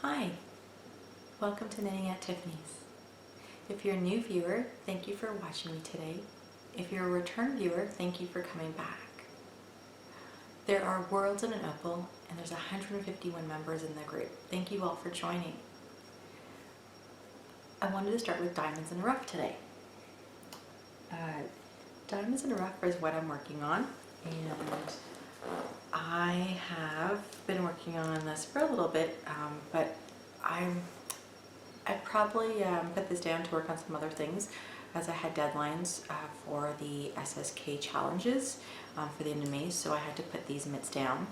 Hi, welcome to Knitting at Tiffany's. If you're a new viewer, thank you for watching me today. If you're a return viewer, thank you for coming back. There are worlds in an opal, and there's 151 members in the group. Thank you all for joining. I wanted to start with Diamonds in a Rough today. Diamonds in a Rough is what I'm working on, and I have been working on this for a little bit, but I probably put this down to work on some other things as I had deadlines for the SSK challenges for the end of May, so I had to put these mitts down.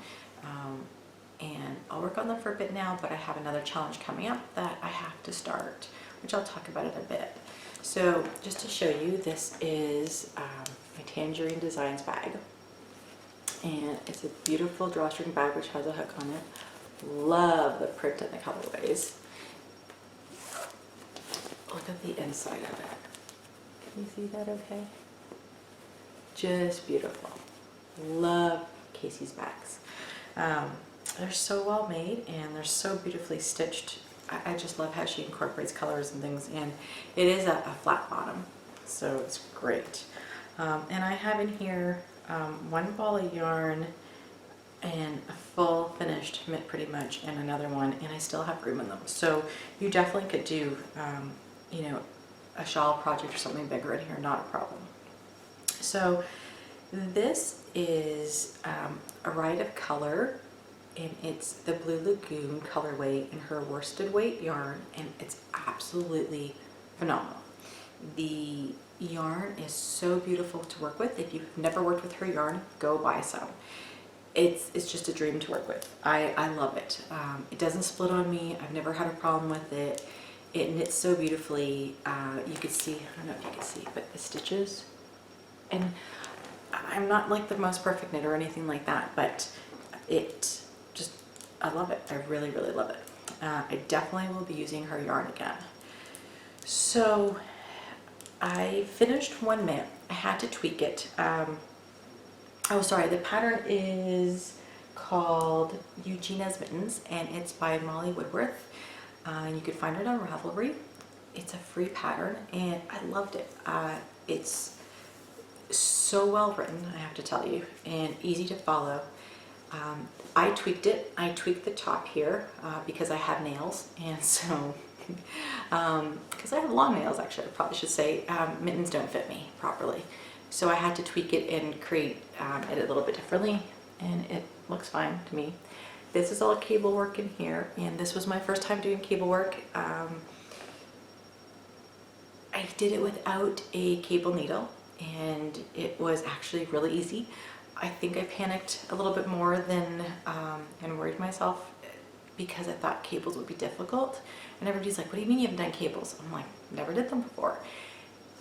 And I'll work on them for a bit now, but I have another challenge coming up that I have to start, which I'll talk about in a bit. So just to show you, this is my Tangerine Designs bag. And it's a beautiful drawstring bag which has a hook on it. Love the print and the colorways. Look at the inside of it. Can you see that okay? Just beautiful. Love Casey's bags. They're so well made and they're so beautifully stitched. I just love how she incorporates colors and things, and it is a flat bottom, so it's great. And I have in here one ball of yarn and a full finished mitt pretty much, and another one, and I still have room in them. So you definitely could do, you know, a shawl project or something bigger in here, not a problem. So this is a Rite of Color, and it's the Blue Lagoon colorway in her worsted weight yarn, and it's absolutely phenomenal. The yarn is so beautiful to work with. If you've never worked with her yarn, go buy some. It's just a dream to work with. I love it. It doesn't split on me. I've never had a problem with it. It knits so beautifully. You could see, I don't know if you can see, but the stitches. And I'm not like the most perfect knitter or anything like that, but I love it. I really, really love it. I definitely will be using her yarn again. So I finished one mitt. I had to tweak it. Oh, sorry, the pattern is called Eugenia's Mittens, and it's by Molly Woodworth. And you can find it on Ravelry. It's a free pattern, and I loved it. It's so well written, I have to tell you, and easy to follow. I tweaked it. I tweaked the top here because I have nails, and so because I have long nails, actually, I probably should say, mittens don't fit me properly. So I had to tweak it and create it a little bit differently, and it looks fine to me. This is all cable work in here, and this was my first time doing cable work. I did it without a cable needle, and it was actually really easy. I think I panicked a little bit more than and worried myself because I thought cables would be difficult. And everybody's like, what do you mean you haven't done cables? I'm like, never did them before.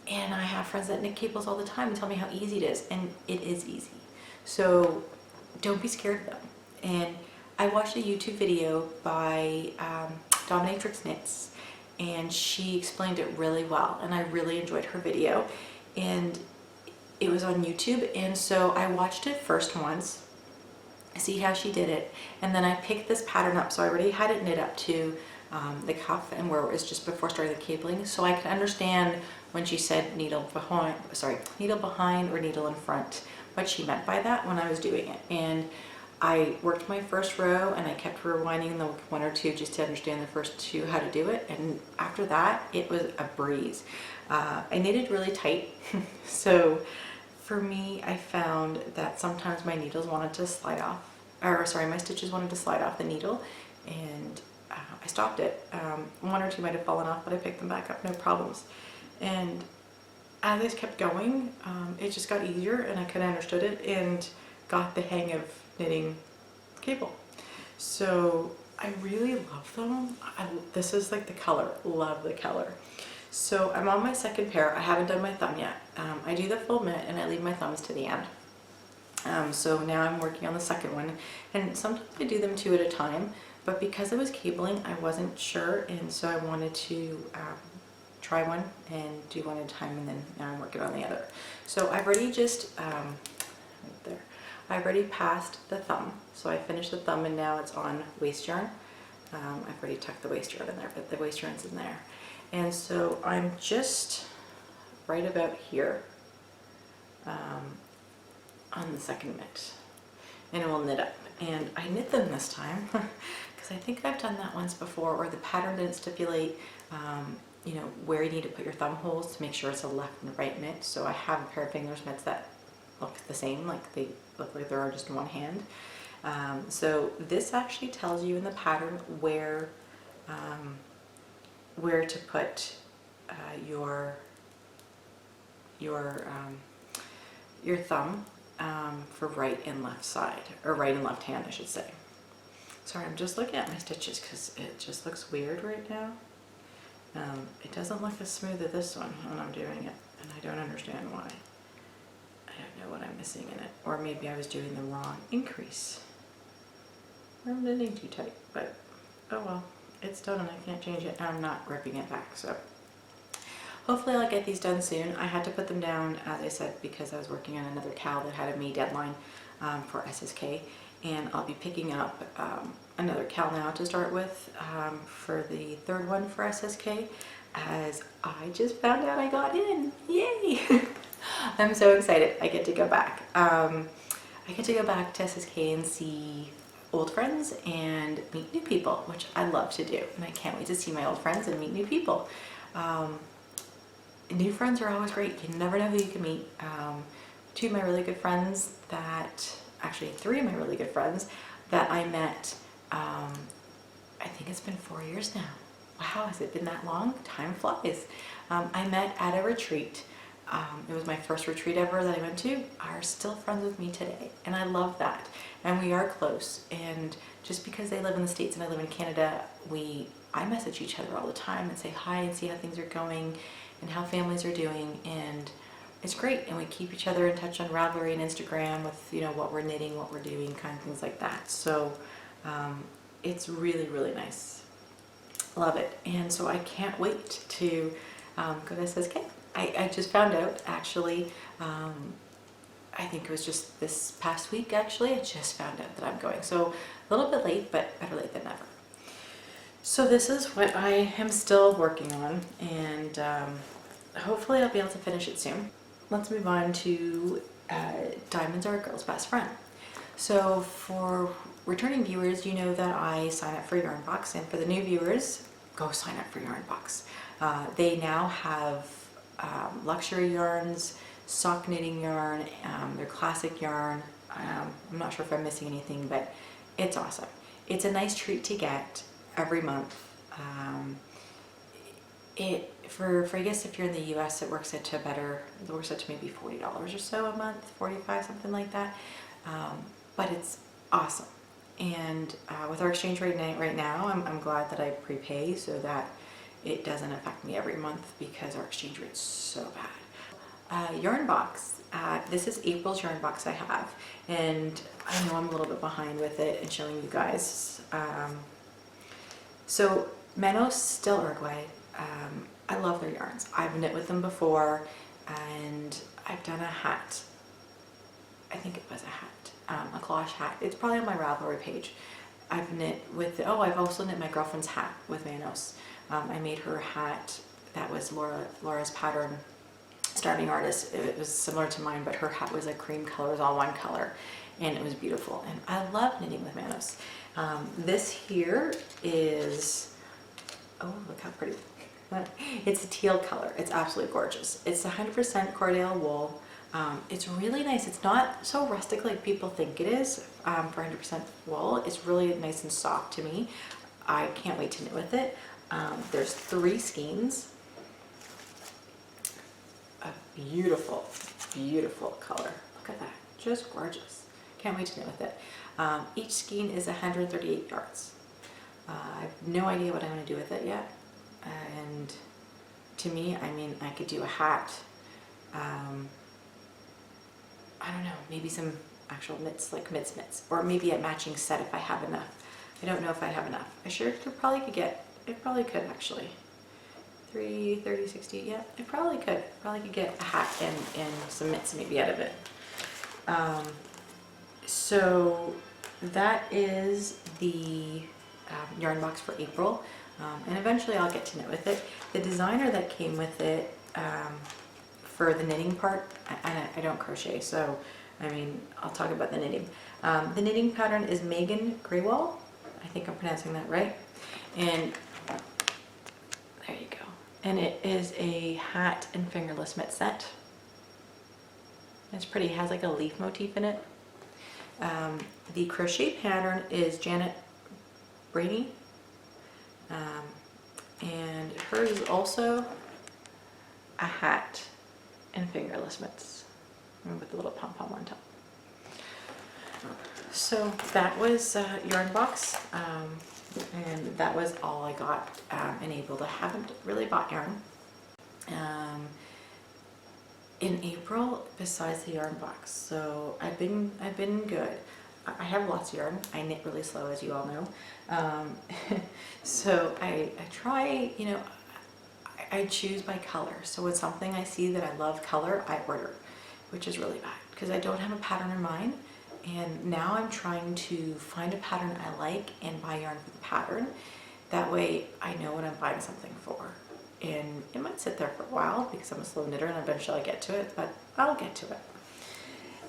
And I have friends that knit cables all the time and tell me how easy it is, and it is easy. So don't be scared of them. And I watched a YouTube video by Dominatrix Knits, and she explained it really well, and I really enjoyed her video. And it was on YouTube, and so I watched it first once, see how she did it, and then I picked this pattern up. So I already had it knit up to the cuff and where it was just before starting the cabling, so I could understand when she said needle behind or needle in front, what she meant by that when I was doing it. And I worked my first row, and I kept rewinding the one or two just to understand the first two how to do it, and after that it was a breeze. I knitted really tight so for me, I found that sometimes my needles wanted to slide off, or sorry, my stitches wanted to slide off the needle, and I stopped it. One or two might have fallen off, but I picked them back up, no problems. And as I kept going, it just got easier, and I kind of understood it and got the hang of knitting cable. So I really love them. This is like the color, love the color. So I'm on my second pair. I haven't done my thumb yet. I do the full mitt and I leave my thumbs to the end. So now I'm working on the second one, and sometimes I do them two at a time, but because it was cabling, I wasn't sure, and so I wanted to try one and do one at a time, and then now I'm working on the other. So I've already just, right there, I've already passed the thumb. So I finished the thumb, and now it's on waste yarn. I've already tucked the waist yarn in there, but the waist yarn's in there. And so I'm just right about here on the second mitt, and it will knit up. And I knit them this time because I think I've done that once before, or the pattern didn't stipulate you know, where you need to put your thumb holes to make sure it's a left and right mitt. So I have a pair of fingers mitts that look the same, like they look like they're just in one hand. So this actually tells you in the pattern where to put your thumb for right and left side, or right and left hand, I should say. Sorry, I'm just looking at my stitches because it just looks weird right now. It doesn't look as smooth as this one when I'm doing it, and I don't understand why. I don't know what I'm missing in it, or maybe I was doing the wrong increase. Or I'm knitting too tight, but oh well, it's done and I can't change it, and I'm not ripping it back, so hopefully I'll get these done soon. I had to put them down, as I said, because I was working on another cowl that had a May deadline for SSK, and I'll be picking up another cowl now to start with for the third one for SSK, as I just found out I got in. Yay! I'm so excited. I get to go back. I get to go back to SSK and see old friends and meet new people, which I love to do, and I can't wait to see my old friends and meet new people. New friends are always great. You never know who you can meet. Two of my really good friends actually 3 of my really good friends that I met, I think it's been 4 years now. Wow, has it been that long? Time flies. I met at a retreat. It was my first retreat ever that I went to, are still friends with me today, and I love that. And we are close, and just because they live in the States and I live in Canada, I message each other all the time and say hi and see how things are going and how families are doing, and it's great. And we keep each other in touch on Ravelry and Instagram with, you know, what we're knitting, what we're doing, kind of things like that. So it's really, really nice. Love it. And so I can't wait to go to SSK. I just found out, actually, I think it was just this past week, actually, I just found out that I'm going. So a little bit late, but better late than never. So this is what I am still working on, and hopefully I'll be able to finish it soon. Let's move on to Diamonds Are a Girl's Best Friend. So for returning viewers, you know that I sign up for Yarn Box, and for the new viewers, go sign up for Yarn Box. They now have luxury yarns, sock knitting yarn, their classic yarn. I'm not sure if I'm missing anything, but it's awesome. It's a nice treat to get every month. For I guess if you're in the US, it works out to maybe $40 or so a month, 45, something like that. But it's awesome. And with our exchange rate right now, I'm glad that I prepay so that it doesn't affect me every month, because our exchange rate's so bad. Yarn Box. This is April's Yarn Box I have, and I know I'm a little bit behind with it and showing you guys. So Manos Still Uruguay. I love their yarns. I've knit with them before, and I've done a hat. I think it was a hat, a cloche hat. It's probably on my Ravelry page. I've knit with, I've also knit my girlfriend's hat with Manos. I made her a hat that was Laura's pattern, starving artist. It was similar to mine, but her hat was a cream color, it was all one color, and it was beautiful. And I love knitting with Manos. This here is, oh, look how pretty. It's a teal color. It's absolutely gorgeous. It's 100% Cordale wool. It's really nice. It's not so rustic like people think it is for 100% wool. It's really nice and soft to me. I can't wait to knit with it. There's 3 skeins. A beautiful, beautiful color. Look at that. Just gorgeous. Can't wait to knit with it. Each skein is 138 yards. I have no idea what I'm going to do with it yet. And to me, I mean, I could do a hat. I don't know, maybe some actual mitts, like mitts, or maybe a matching set if I have enough. I don't know if I have enough. I sure probably could get, it probably could actually. 3, 30, 60, yeah, I probably could. Probably could get a hat and some mitts maybe out of it. So that is the yarn box for April, and eventually I'll get to knit with it. The designer that came with it for the knitting part, I don't crochet, so I mean, I'll talk about the knitting. The knitting pattern is Megan Greywall. I think I'm pronouncing that right. And there you go. And it is a hat and fingerless mitt set. It's pretty. It has like a leaf motif in it. The crochet pattern is Janet Brady. And hers is also a hat and fingerless mitts with the little pom-pom on top. So that was yarn box, and that was all I got in April. I haven't really bought yarn in April besides the yarn box, so I've been good. I have lots of yarn. I knit really slow, as you all know. So I try, you know, I choose by color. So when something I see that I love color, I order, which is really bad because I don't have a pattern in mind. And now I'm trying to find a pattern I like and buy yarn for the pattern. That way I know what I'm buying something for. And it might sit there for a while because I'm a slow knitter and eventually I'll get to it, but I'll get to it.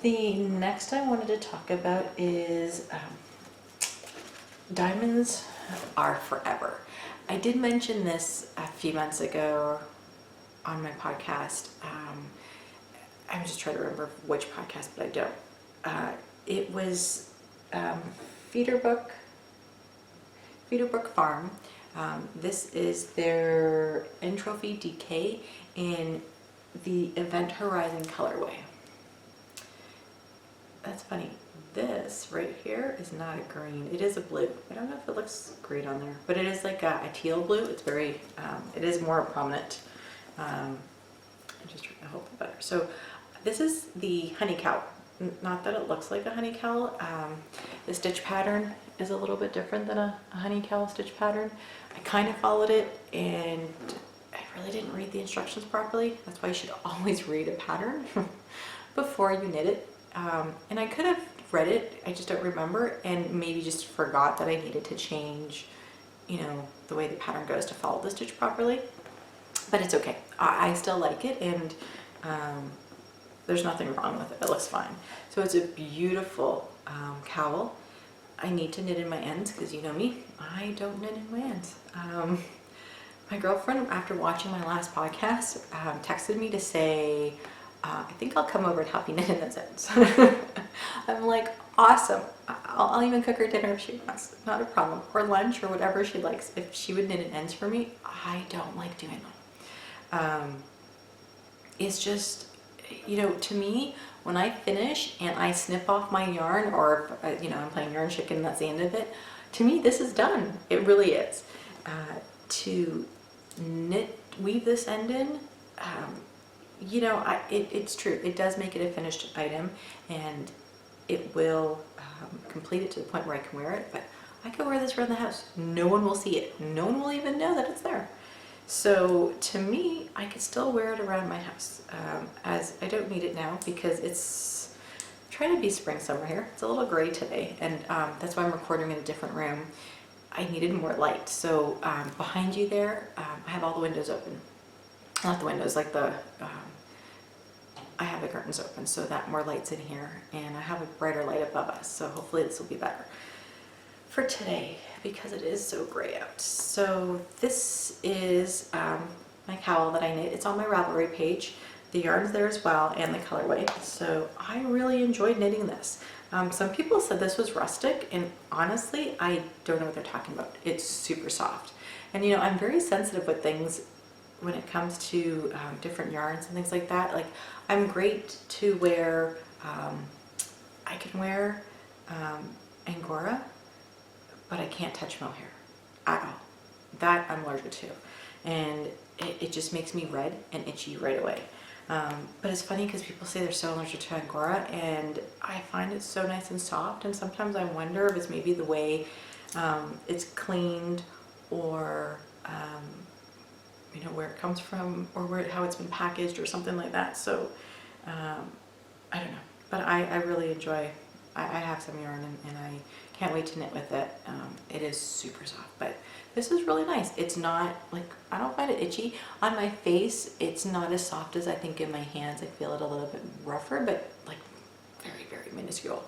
The next I wanted to talk about is diamonds are forever. I did mention this a few months ago on my podcast. I'm just trying to remember which podcast, but I don't. It was Feederbrook Farm. This is their Entropy DK in the Event Horizon colorway. That's funny. This right here is not a green. It is a blue. I don't know if it looks great on there, but it is like a teal blue. It's very, it is more prominent. I'm just trying to hold it better. So this is the honey cow. Not that it looks like a honey cowl. The stitch pattern is a little bit different than a honey cowl stitch pattern. I kind of followed it and I really didn't read the instructions properly. That's why you should always read a pattern before you knit it. And I could have read it, I just don't remember, and maybe just forgot that I needed to change, you know, the way the pattern goes to follow the stitch properly. But it's okay. I still like it, and there's nothing wrong with it. It looks fine. So it's a beautiful cowl. I need to knit in my ends because you know me, I don't knit in my ends. My girlfriend, after watching my last podcast, texted me to say, I think I'll come over and help you knit in those ends. I'm like, awesome. I'll even cook her dinner if she wants. Not a problem. Or lunch or whatever she likes. If she would knit in ends for me, I don't like doing them. It's just, you know, to me, when I finish and I snip off my yarn, or, you know, I'm playing yarn chicken and that's the end of it, to me, this is done. It really is. To weave this end in, you know, it's true. It does make it a finished item, and it will complete it to the point where I can wear it, but I can wear this around the house. No one will see it. No one will even know that it's there. So to me, I could still wear it around my house, as I don't need it now because it's trying to be spring summer here. It's a little gray today, and that's why I'm recording in a different room. I needed more light. So behind you there, I have all the windows open. Not the windows, like the, I have the curtains open so that more light's in here, and I have a brighter light above us, so hopefully this will be better for today because it is so gray out. So this is my cowl that I knit. It's on my Ravelry page. The yarn's there as well, and the colorway. So I really enjoyed knitting this. Some people said this was rustic, and honestly, I don't know what they're talking about. It's super soft. And you know, I'm very sensitive with things when it comes to different yarns and things like that. Like, I'm great to wear, I can wear Angora, but I can't touch mohair at all. That I'm allergic to. And it just makes me red and itchy right away. But it's funny because people say they're so allergic to Angora, and I find it so nice and soft, and sometimes I wonder if it's maybe the way it's cleaned, or you know, where it comes from, or how it's been packaged or something like that. So I don't know, but I really enjoy I have some yarn and I can't wait to knit with it. It is super soft, but this is really nice. It's not like, I don't find it itchy. On my face, it's not as soft as I think in my hands. I feel it a little bit rougher, but like very, very minuscule.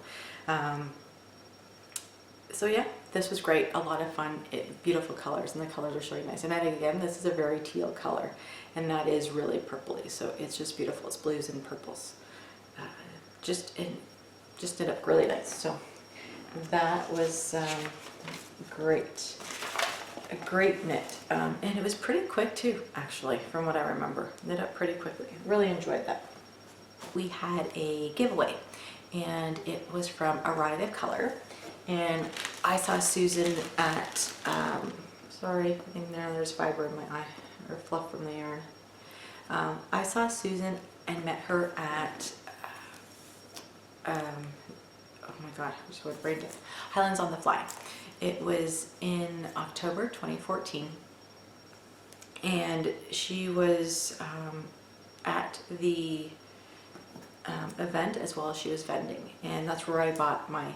So yeah, this was great. A lot of fun. Beautiful colors, and the colors are really nice. And then again, this is a very teal color, and that is really purpley. So it's just beautiful. It's blues and purples. Just knit up really nice. So that was great. A great knit. And it was pretty quick too, actually, from what I remember. Knit up pretty quickly. Really enjoyed that. We had a giveaway, and it was from A Riot of Color. And I saw Susan at, sorry, I think there's fiber in my eye, or fluff from the yarn. I saw Susan and met her at, oh my god, I just went brain dead. Highlands on the Fly. It was in October 2014, and she was at the event as well as she was vending, and that's where I bought my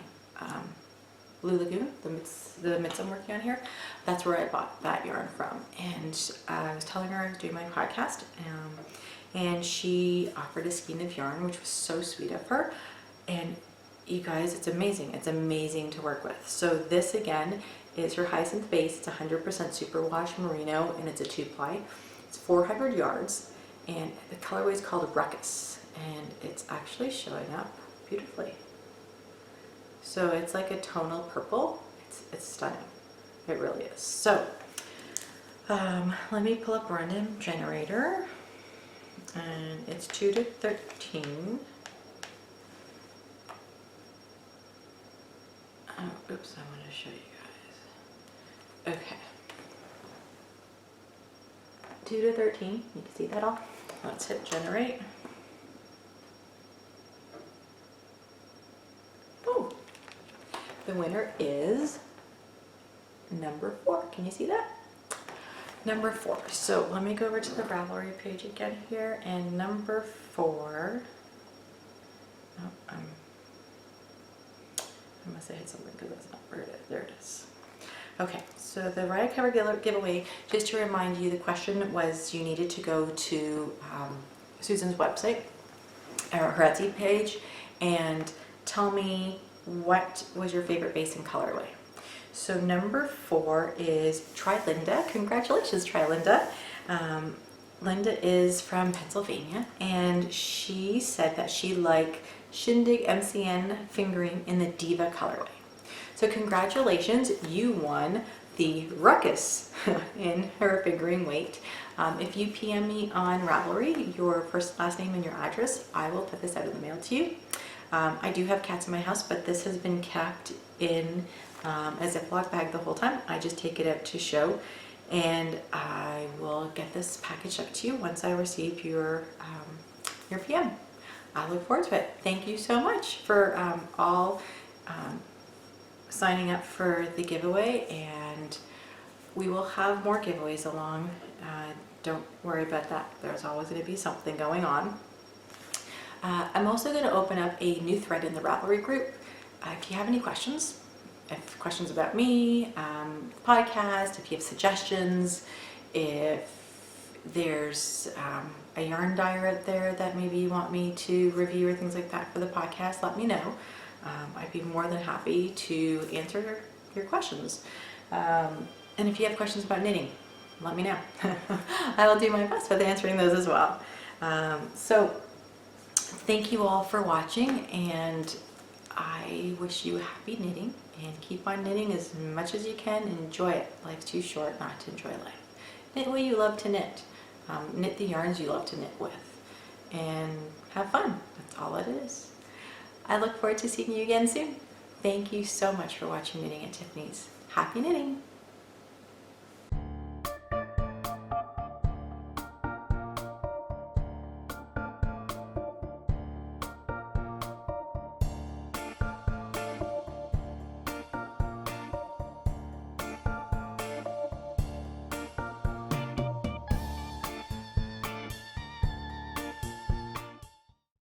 Blue Lagoon, the mitts I'm working on here. That's where I bought that yarn from. And I was telling her I was doing my podcast, and she offered a skein of yarn, which was so sweet of her. And you guys, it's amazing. It's amazing to work with. So this again is her Hyacinth base. It's 100% superwash merino, and it's a 2-ply. It's 400 yards, and the colorway is called Ruckus, and it's actually showing up beautifully. So it's like a tonal purple. It's stunning. It really is. So let me pull up random generator, and it's 2 to 13. Oh, oops, I want to show you guys. Okay. 2 to 13. You can see that all? Let's hit generate. Oh, the winner is number 4. Can you see that? Number 4. So let me go over to the Ravelry page again here, and number 4. Oh, I must have hit something because that's not where it is. There it is. Okay, so the Riot Cover giveaway, just to remind you, the question was you needed to go to Susan's website, or her Etsy page, and tell me what was your favorite base and colorway. So number 4 is Try Linda. Congratulations, Try Linda. Linda is from Pennsylvania, and she said that she liked Shindig MCN fingering in the Diva colorway. So congratulations, you won the Ruckus in her fingering weight. If you PM me on Ravelry, your first, last name, and your address, I will put this out in the mail to you. I do have cats in my house, but this has been kept in a Ziploc bag the whole time. I just take it out to show, and I will get this package up to you once I receive your PM. I look forward to it. Thank you so much for all signing up for the giveaway, and we will have more giveaways along. Don't worry about that. There's always going to be something going on. I'm also going to open up a new thread in the Ravelry group. If you have any questions, questions about me, the podcast, if you have suggestions, if there's a yarn dyer out there that maybe you want me to review or things like that for the podcast, let me know. I'd be more than happy to answer your questions. And if you have questions about knitting, let me know. I will do my best with answering those as well. So thank you all for watching, and I wish you happy knitting, and keep on knitting as much as you can and enjoy it. Life's too short not to enjoy life. Knit what you love to knit. Knit the yarns you love to knit with, and have fun. That's all it is. I look forward to seeing you again soon. Thank you so much for watching Knitting at Tiffany's. Happy knitting!